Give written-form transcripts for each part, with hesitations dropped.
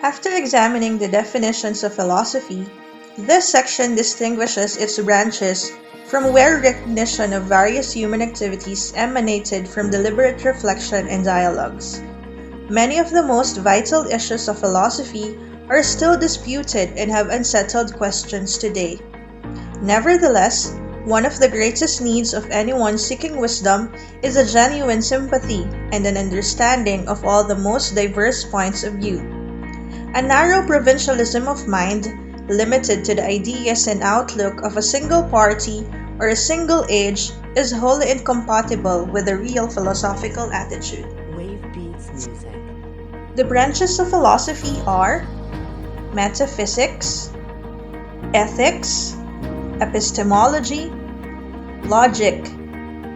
After examining the definitions of philosophy, this section distinguishes its branches from where recognition of various human activities emanated from deliberate reflection and dialogues. Many of the most vital issues of philosophy are still disputed and have unsettled questions today. Nevertheless, one of the greatest needs of anyone seeking wisdom is a genuine sympathy and an understanding of all the most diverse points of view. A narrow provincialism of mind, limited to the ideas and outlook of a single party or a single age, is wholly incompatible with a real philosophical attitude. Wave Beats Music. The branches of philosophy are metaphysics, ethics, epistemology, logic,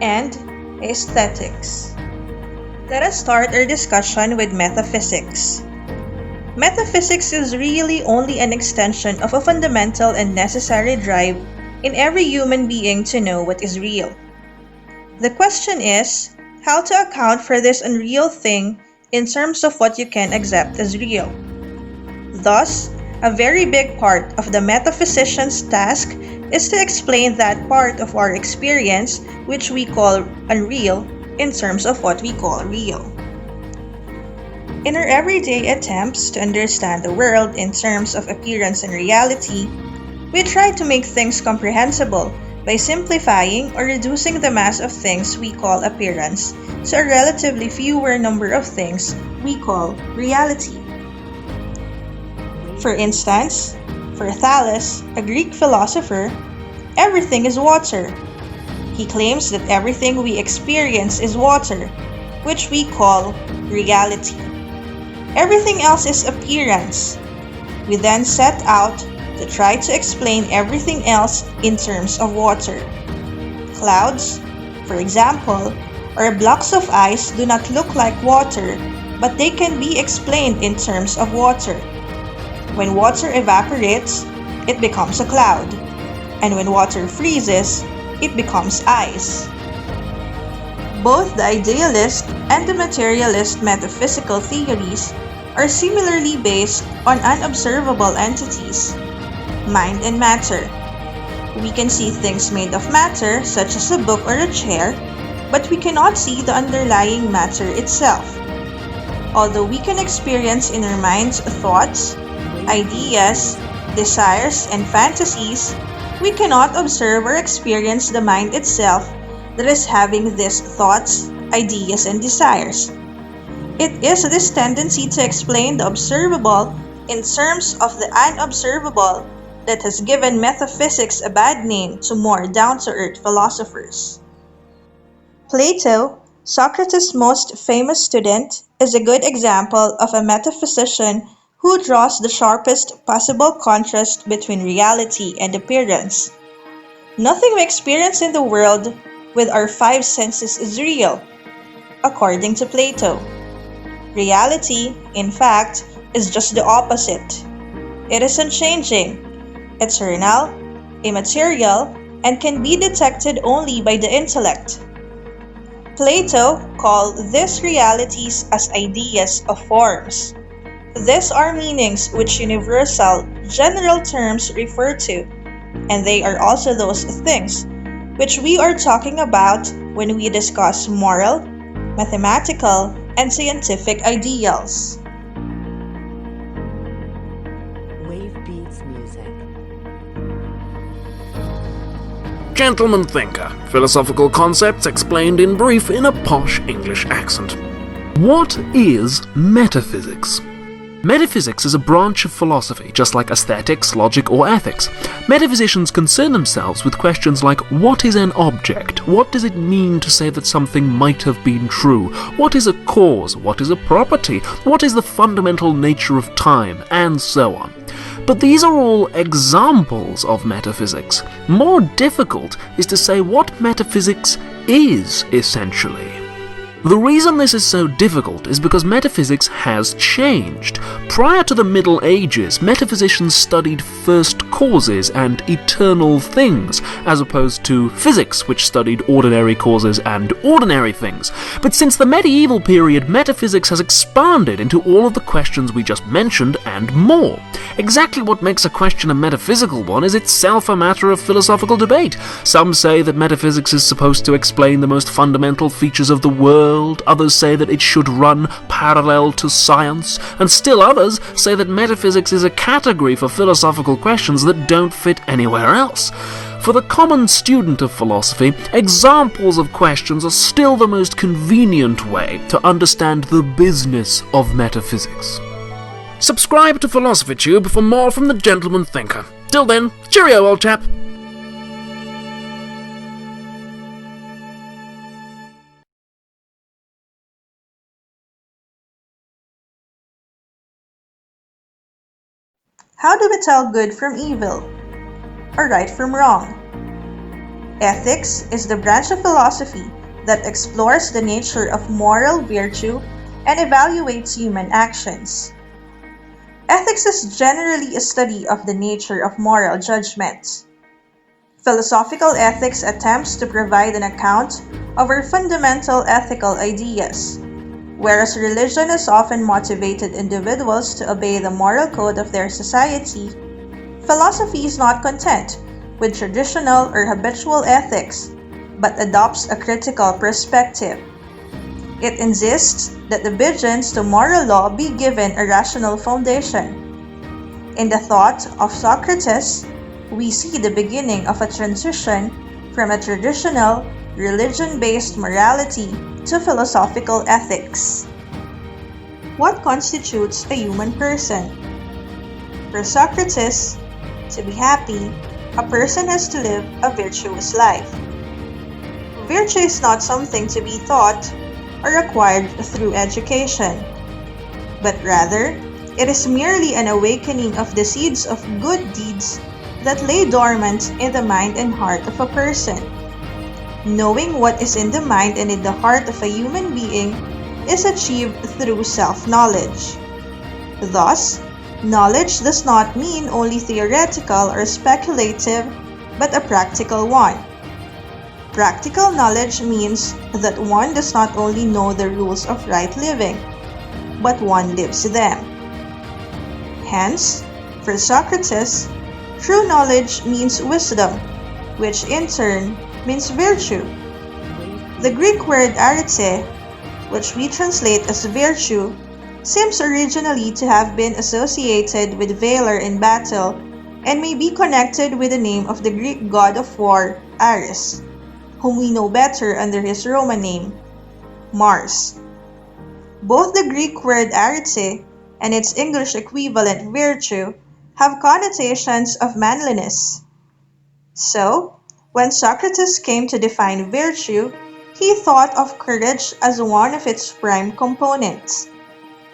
and aesthetics. Let us start our discussion with metaphysics. Metaphysics is really only an extension of a fundamental and necessary drive in every human being to know what is real. The question is, how to account for this unreal thing in terms of what you can accept as real. Thus, a very big part of the metaphysician's task is to explain that part of our experience which we call unreal in terms of what we call real. In our everyday attempts to understand the world in terms of appearance and reality, we try to make things comprehensible by simplifying or reducing the mass of things we call appearance to a relatively fewer number of things we call reality. For instance, for Thales, a Greek philosopher, everything is water. He claims that everything we experience is water, which we call reality. Everything else is appearance. We then set out to try to explain everything else in terms of water. Clouds, for example, or blocks of ice do not look like water, but they can be explained in terms of water. When water evaporates, it becomes a cloud, and when water freezes, it becomes ice. Both the idealist and the materialist metaphysical theories are similarly based on unobservable entities, mind and matter. We can see things made of matter, such as a book or a chair, but we cannot see the underlying matter itself. Although we can experience in our minds thoughts, ideas, desires, and fantasies, we cannot observe or experience the mind itself that is having these thoughts, ideas, and desires. It is this tendency to explain the observable in terms of the unobservable that has given metaphysics a bad name to more down-to-earth philosophers. Plato, Socrates' most famous student, is a good example of a metaphysician who draws the sharpest possible contrast between reality and appearance. Nothing we experience in the world with our five senses is real, according to Plato. Reality, in fact, is just the opposite. It is unchanging, eternal, immaterial, and can be detected only by the intellect. Plato called these realities as ideas of forms. These are meanings which universal, general terms refer to, and they are also those things which we are talking about when we discuss moral, mathematical, and scientific ideals. Wave Beats Music. Gentleman thinker, philosophical concepts explained in brief in a posh English accent. What is metaphysics? Metaphysics is a branch of philosophy, just like aesthetics, logic, or ethics. Metaphysicians concern themselves with questions like, what is an object? What does it mean to say that something might have been true? What is a cause? What is a property? What is the fundamental nature of time? And so on. But these are all examples of metaphysics. More difficult is to say what metaphysics is, essentially. The reason this is so difficult is because metaphysics has changed. Prior to the Middle Ages, metaphysicians studied first causes and eternal things, as opposed to physics, which studied ordinary causes and ordinary things. But since the medieval period, metaphysics has expanded into all of the questions we just mentioned and more. Exactly what makes a question a metaphysical one is itself a matter of philosophical debate. Some say that metaphysics is supposed to explain the most fundamental features of the world, others say that it should run parallel to science, and still others say that metaphysics is a category for philosophical questions that don't fit anywhere else. For the common student of philosophy, examples of questions are still the most convenient way to understand the business of metaphysics. Subscribe to PhilosophyTube for more from the Gentleman Thinker. Till then, cheerio, old chap! How do we tell good from evil, or right from wrong? Ethics is the branch of philosophy that explores the nature of moral virtue and evaluates human actions. Ethics is generally a study of the nature of moral judgments. Philosophical ethics attempts to provide an account of our fundamental ethical ideas, whereas religion has often motivated individuals to obey the moral code of their society. Philosophy is not content with traditional or habitual ethics, but adopts a critical perspective. It insists that the obedience to moral law be given a rational foundation. In the thought of Socrates, we see the beginning of a transition from a traditional, religion-based morality to philosophical ethics. What constitutes a human person? For Socrates, to be happy, a person has to live a virtuous life. Virtue is not something to be taught or acquired through education, but rather, it is merely an awakening of the seeds of good deeds that lay dormant in the mind and heart of a person. Knowing what is in the mind and in the heart of a human being is achieved through self-knowledge. Thus, knowledge does not mean only theoretical or speculative, but a practical one. Practical knowledge means that one does not only know the rules of right living, but one lives them. Hence, for Socrates, true knowledge means wisdom, which in turn means virtue. The Greek word arete, which we translate as virtue, seems originally to have been associated with valor in battle and may be connected with the name of the Greek god of war, Ares, whom we know better under his Roman name, Mars. Both the Greek word arete and its English equivalent virtue have connotations of manliness. So, when Socrates came to define virtue, he thought of courage as one of its prime components,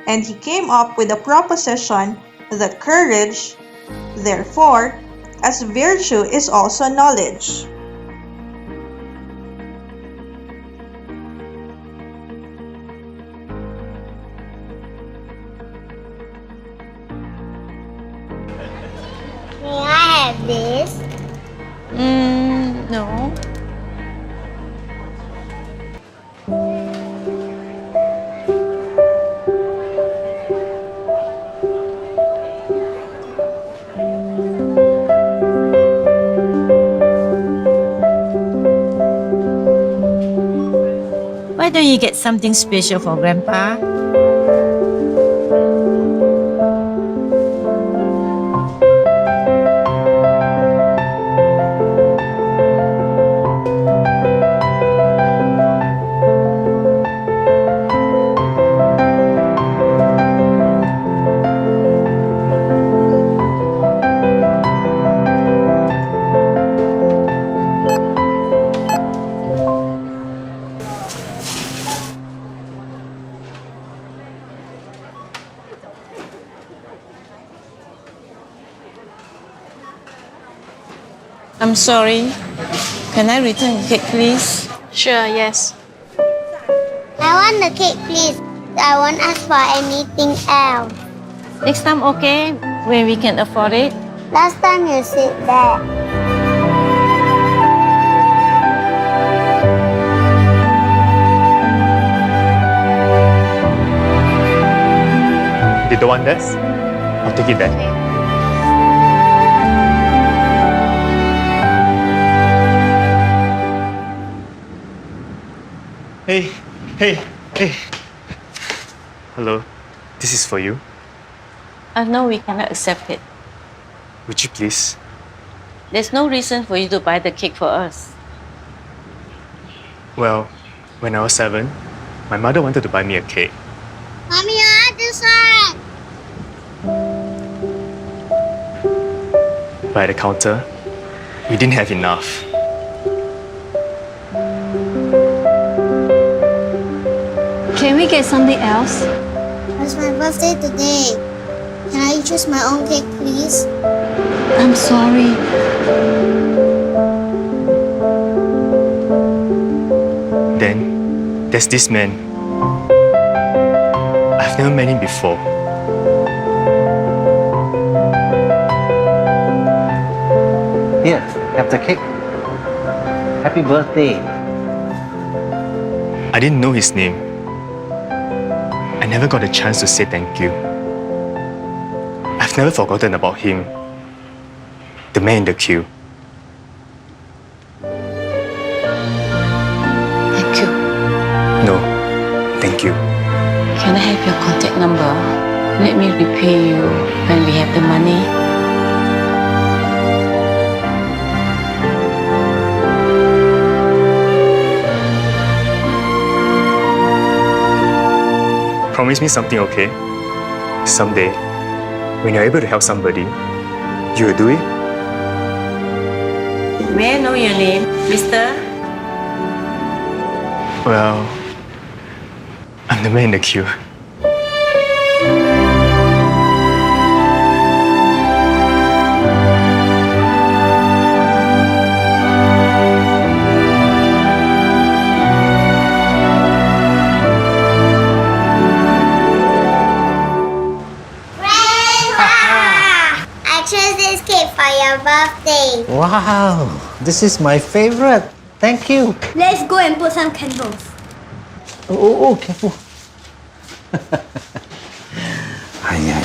and he came up with the proposition that courage, therefore, as virtue is also knowledge. May I have this? No. Why don't you get something special for Grandpa? I'm sorry. Can I return the cake, please? Sure, yes. I want the cake, please. I won't ask for anything else. Next time, okay? When we can afford it. Last time you said that. You don't want this? I'll take it then. Hey, hey. Hello, this is for you. No, we cannot accept it. Would you please? There's no reason for you to buy the cake for us. Well, when I was 7, my mother wanted to buy me a cake. Mommy, I want this one. But at the counter, we didn't have enough. Can we get something else? It's my birthday today. Can I choose my own cake, please? I'm sorry. Then, there's this man. I've never met him before. Here, have the cake. Happy birthday. I didn't know his name. I never got a chance to say thank you. I've never forgotten about him. The man in the queue. Thank you. No, thank you. Can I have your contact number? Let me repay you when we have the money. Promise me something, okay? Someday, when you're able to help somebody, you will do it? May I know your name, mister? Well, I'm the man in the queue. I chose this cake for your birthday. Wow, this is my favorite. Thank you. Let's go and put some candles. Oh, careful.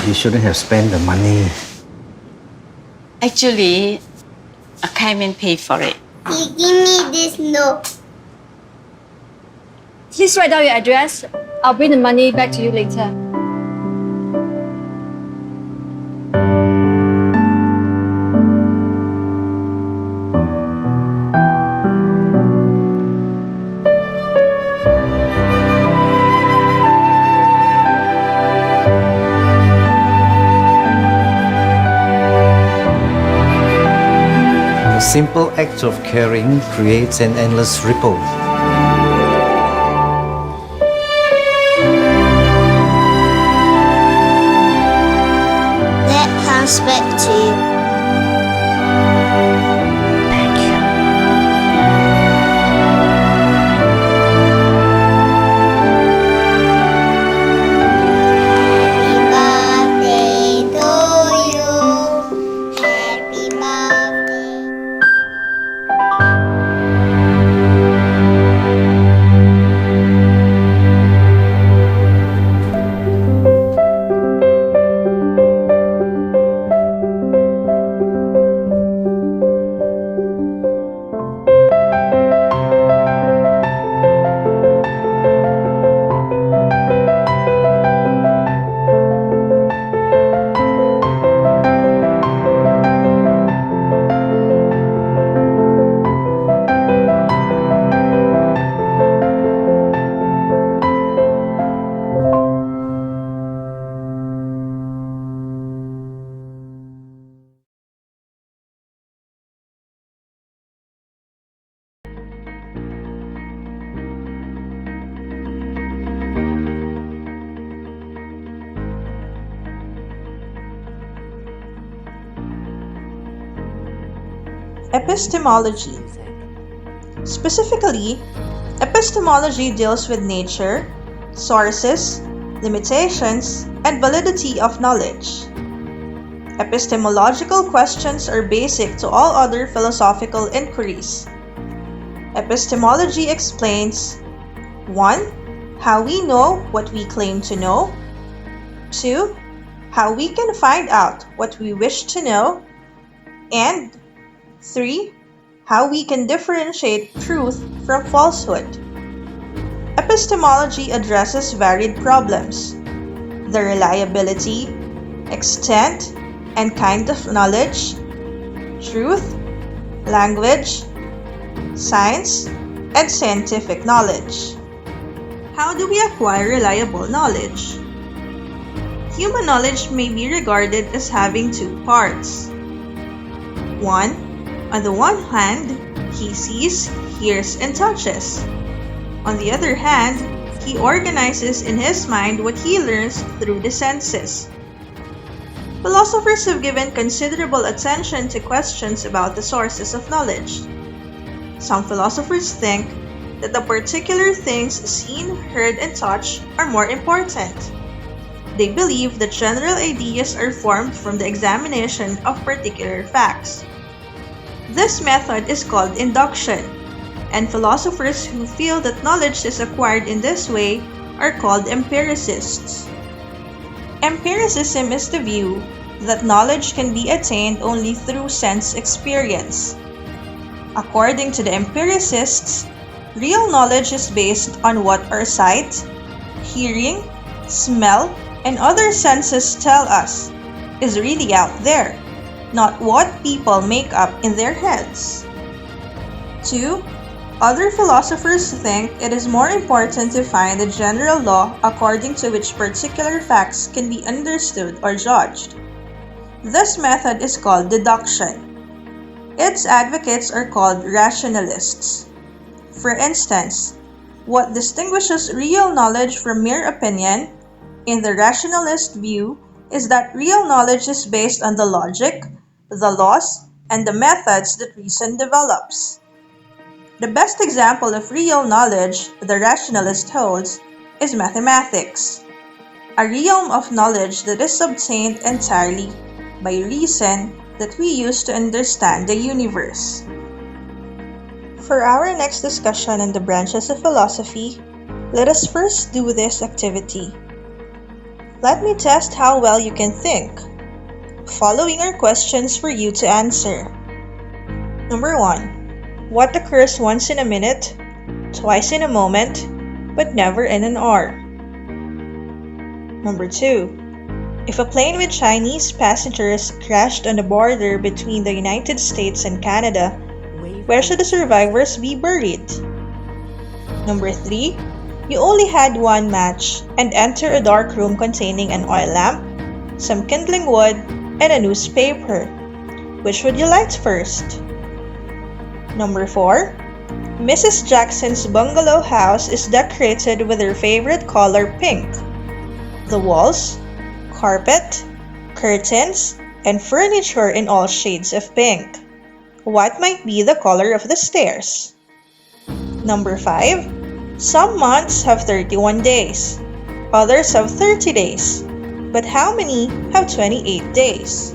You shouldn't have spent the money. Actually, a Kaiman paid for it. He give me this note. Please write down your address. I'll bring the money back to you later. A simple act of caring creates an endless ripple. That comes back to you. Thank you. Happy birthday to you. Happy birthday. Epistemology. Specifically, Epistemology deals with nature, sources, limitations, and validity of knowledge. Epistemological questions are basic to all other philosophical inquiries. Epistemology explains 1. How we know what we claim to know. 2. How we can find out what we wish to know. And 3. How we can differentiate truth from falsehood. Epistemology addresses varied problems: the reliability, extent, and kind of knowledge, truth, language, science, and scientific knowledge. How do we acquire reliable knowledge? Human knowledge may be regarded as having two parts. 1. On the one hand, he sees, hears, and touches. On the other hand, he organizes in his mind what he learns through the senses. Philosophers have given considerable attention to questions about the sources of knowledge. Some philosophers think that the particular things seen, heard, and touched are more important. They believe that general ideas are formed from the examination of particular facts. This method is called induction, and philosophers who feel that knowledge is acquired in this way are called empiricists. Empiricism is the view that knowledge can be attained only through sense experience. According to the empiricists, real knowledge is based on what our sight, hearing, smell, and other senses tell us is really out there, not what people make up in their heads. 2. Other philosophers think it is more important to find a general law according to which particular facts can be understood or judged. This method is called deduction. Its advocates are called rationalists. For instance, what distinguishes real knowledge from mere opinion, in the rationalist view, is that real knowledge is based on the logic, the laws, and the methods that reason develops. The best example of real knowledge the rationalist holds is mathematics, a realm of knowledge that is obtained entirely by reason that we use to understand the universe. For our next discussion on the branches of philosophy, let us first do this activity. Let me test how well you can think. Following are questions for you to answer. Number 1. What occurs once in a minute, twice in a moment, but never in an hour? Number 2. If a plane with Chinese passengers crashed on the border between the United States and Canada, where should the survivors be buried? Number 3. You only had one match and enter a dark room containing an oil lamp, some kindling wood, and a newspaper. Which would you light first? Number 4. Mrs. Jackson's bungalow house is decorated with her favorite color, pink. The walls, carpet, curtains, and furniture in all shades of pink. What might be the color of the stairs? Number 5. Some months have 31 days. Others have 30 days. But how many have 28 days?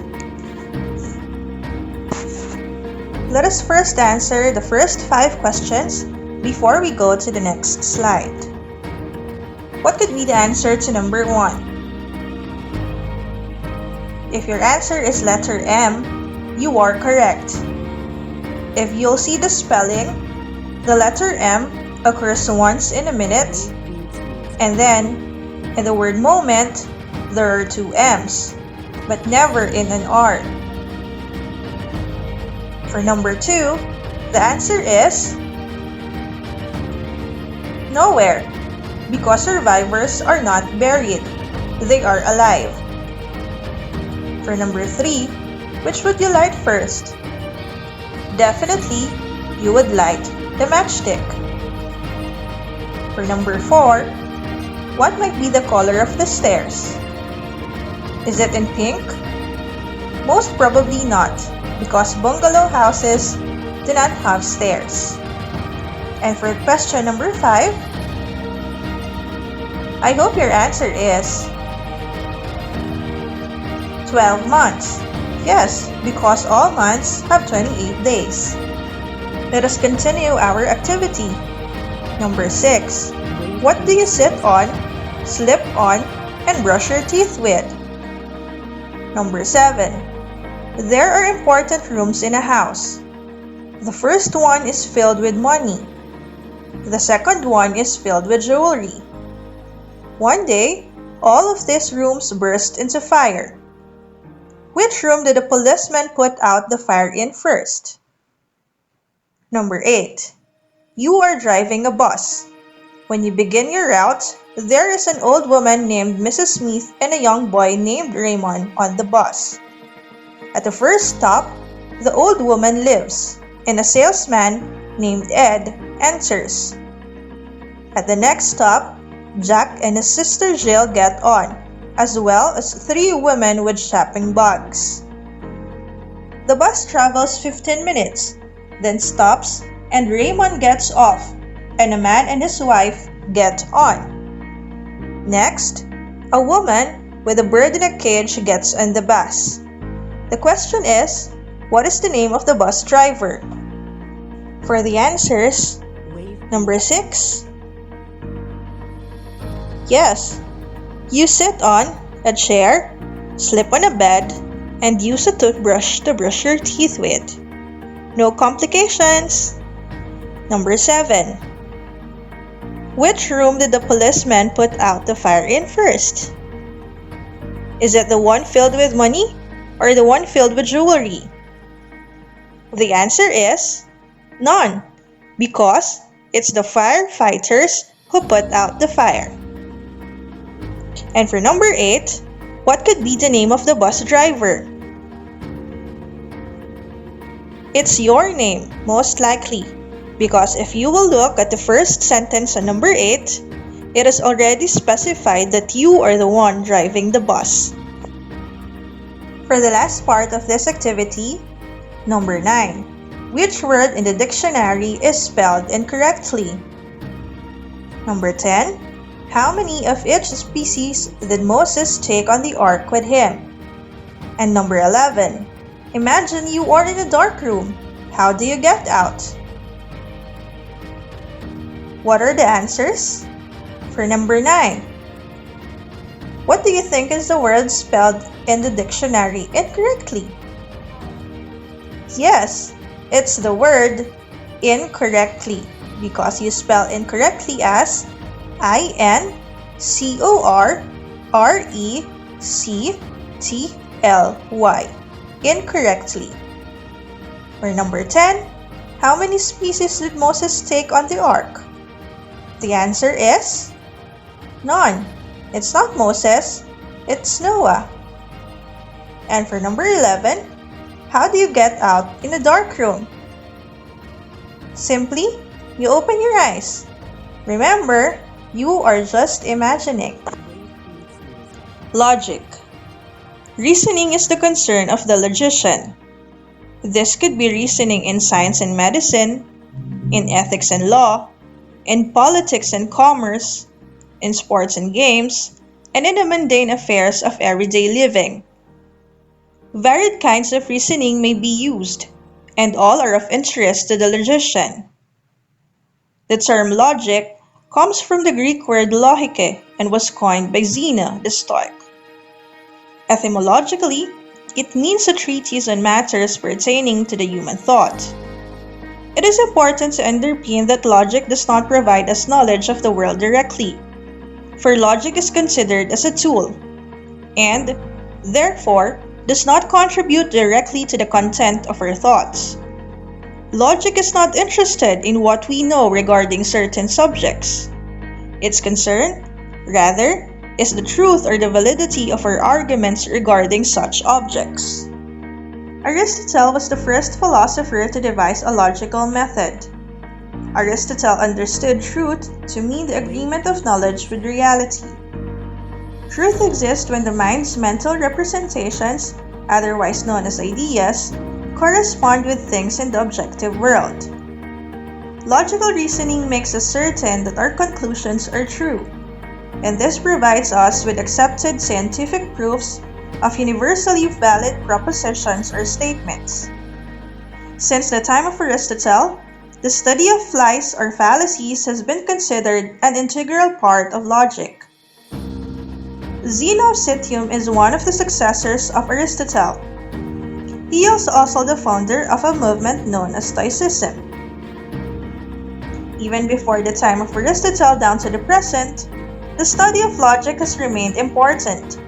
Let us first answer the first 5 questions before we go to the next slide. What could be the answer to number 1? If your answer is letter M, you are correct. If you'll see the spelling, the letter M occurs once in a minute, and then in the word moment, there are 2 M's, but never in an R. For number 2, the answer is nowhere, because survivors are not buried, they are alive. For number 3, which would you light first? Definitely, you would light the matchstick. For number 4, what might be the color of the stairs? Is it in pink? Most probably not, because bungalow houses do not have stairs. And for question number 5, I hope your answer is 12 months. Yes, because all months have 28 days. Let us continue our activity. Number 6. What do you sit on, slip on, and brush your teeth with? Number 7. There are important rooms in a house. The first one is filled with money. The second one is filled with jewelry. One day, all of these rooms burst into fire. Which room did the policeman put out the fire in first? Number 8. You are driving a bus. When you begin your route, there is an old woman named Mrs. Smith and a young boy named Raymond on the bus. At the first stop, the old woman lives, and a salesman named Ed enters. At the next stop, Jack and his sister Jill get on, as well as 3 women with shopping bags. The bus travels 15 minutes, then stops, and Raymond gets off, and a man and his wife get on. Next, a woman with a bird in a cage gets on the bus. The question is, what is the name of the bus driver? For the answers, number 6. Yes, you sit on a chair, slip on a bed, and use a toothbrush to brush your teeth with. No complications. Number 7. Which room did the policeman put out the fire in first? Is it the one filled with money or the one filled with jewelry? The answer is none, because it's the firefighters who put out the fire. And for number 8, what could be the name of the bus driver? It's your name, most likely, because if you will look at the first sentence on number 8, it is already specified that you are the one driving the bus. For the last part of this activity, number 9, which word in the dictionary is spelled incorrectly? Number 10, how many of each species did Moses take on the ark with him? And number 11, imagine you are in a dark room. How do you get out? What are the answers? For number 9, what do you think is the word spelled in the dictionary incorrectly? Yes, it's the word incorrectly, because you spell incorrectly as INCORRECTLY, incorrectly. For number 10, how many species did Moses take on the ark? The answer is none. It's not Moses, it's Noah. And for number 11, how do you get out in a dark room? Simply, you open your eyes. Remember, you are just imagining. Logic. Reasoning is the concern of the logician. This could be reasoning in science and medicine, in ethics and law, in politics and commerce, in sports and games, and in the mundane affairs of everyday living. Varied kinds of reasoning may be used, and all are of interest to the logician. The term logic comes from the Greek word logike and was coined by Zeno the Stoic. Etymologically, it means a treatise on matters pertaining to the human thought. It is important to underpin that logic does not provide us knowledge of the world directly, for logic is considered as a tool, and, therefore, does not contribute directly to the content of our thoughts. Logic is not interested in what we know regarding certain subjects. Its concern, rather, is the truth or the validity of our arguments regarding such objects. Aristotle was the first philosopher to devise a logical method. Aristotle understood truth to mean the agreement of knowledge with reality. Truth exists when the mind's mental representations, otherwise known as ideas, correspond with things in the objective world. Logical reasoning makes us certain that our conclusions are true, and this provides us with accepted scientific proofs of universally valid propositions or statements. Since the time of Aristotle, the study of lies or fallacies has been considered an integral part of logic. Zeno of Citium is one of the successors of Aristotle. He is also the founder of a movement known as Stoicism. Even before the time of Aristotle down to the present, the study of logic has remained important.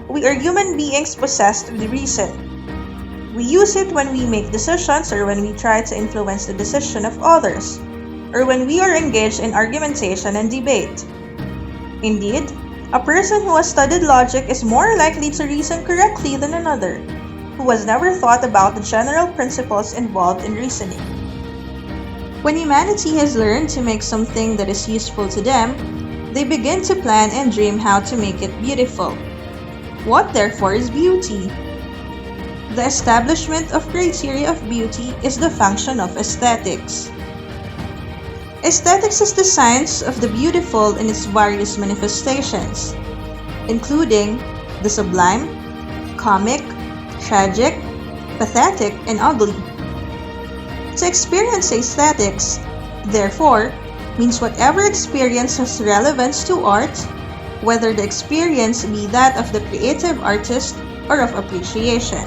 We are human beings possessed with reason. We use it when we make decisions or when we try to influence the decision of others, or when we are engaged in argumentation and debate. Indeed, a person who has studied logic is more likely to reason correctly than another, who has never thought about the general principles involved in reasoning. When humanity has learned to make something that is useful to them, they begin to plan and dream how to make it beautiful. What therefore is beauty? The establishment of criteria of beauty is the function of aesthetics. Aesthetics is the science of the beautiful in its various manifestations, including the sublime, comic, tragic, pathetic, and ugly. To experience aesthetics, therefore, means whatever experience has relevance to art, whether the experience be that of the creative artist or of appreciation.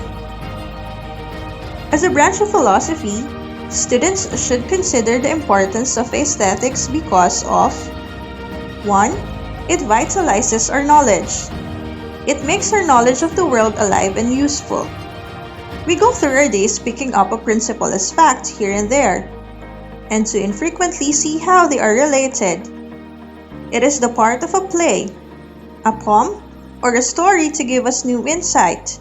As a branch of philosophy, students should consider the importance of aesthetics because of 1. It vitalizes our knowledge. It makes our knowledge of the world alive and useful. We go through our days picking up a principle as fact here and there, and to infrequently see how they are related. It is the part of a play, a poem, or a story to give us new insight,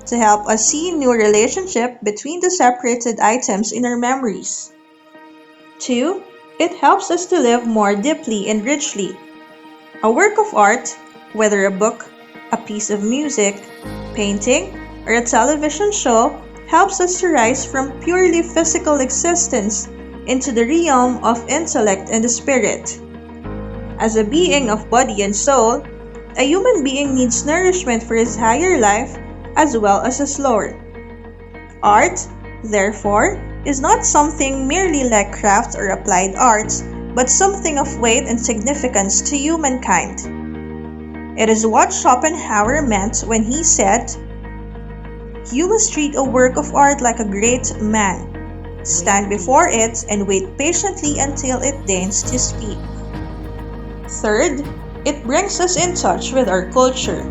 to help us see new relationship between the separated items in our memories. 2. It helps us to live more deeply and richly. A work of art, whether a book, a piece of music, painting, or a television show, helps us to rise from purely physical existence into the realm of intellect and the spirit. As a being of body and soul, a human being needs nourishment for his higher life as well as his lower. Art, therefore, is not something merely like crafts or applied arts, but something of weight and significance to humankind. It is what Schopenhauer meant when he said, "You must treat a work of art like a great man. Stand before it and wait patiently until it deigns to speak." Third, it brings us in touch with our culture.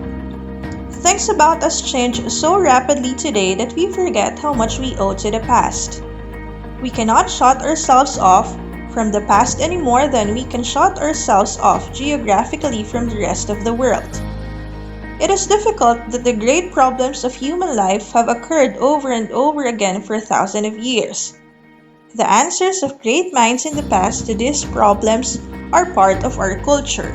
Things about us change so rapidly today that we forget how much we owe to the past. We cannot shut ourselves off from the past any more than we can shut ourselves off geographically from the rest of the world. It is difficult that the great problems of human life have occurred over and over again for thousands of years. The answers of great minds in the past to these problems are part of our culture.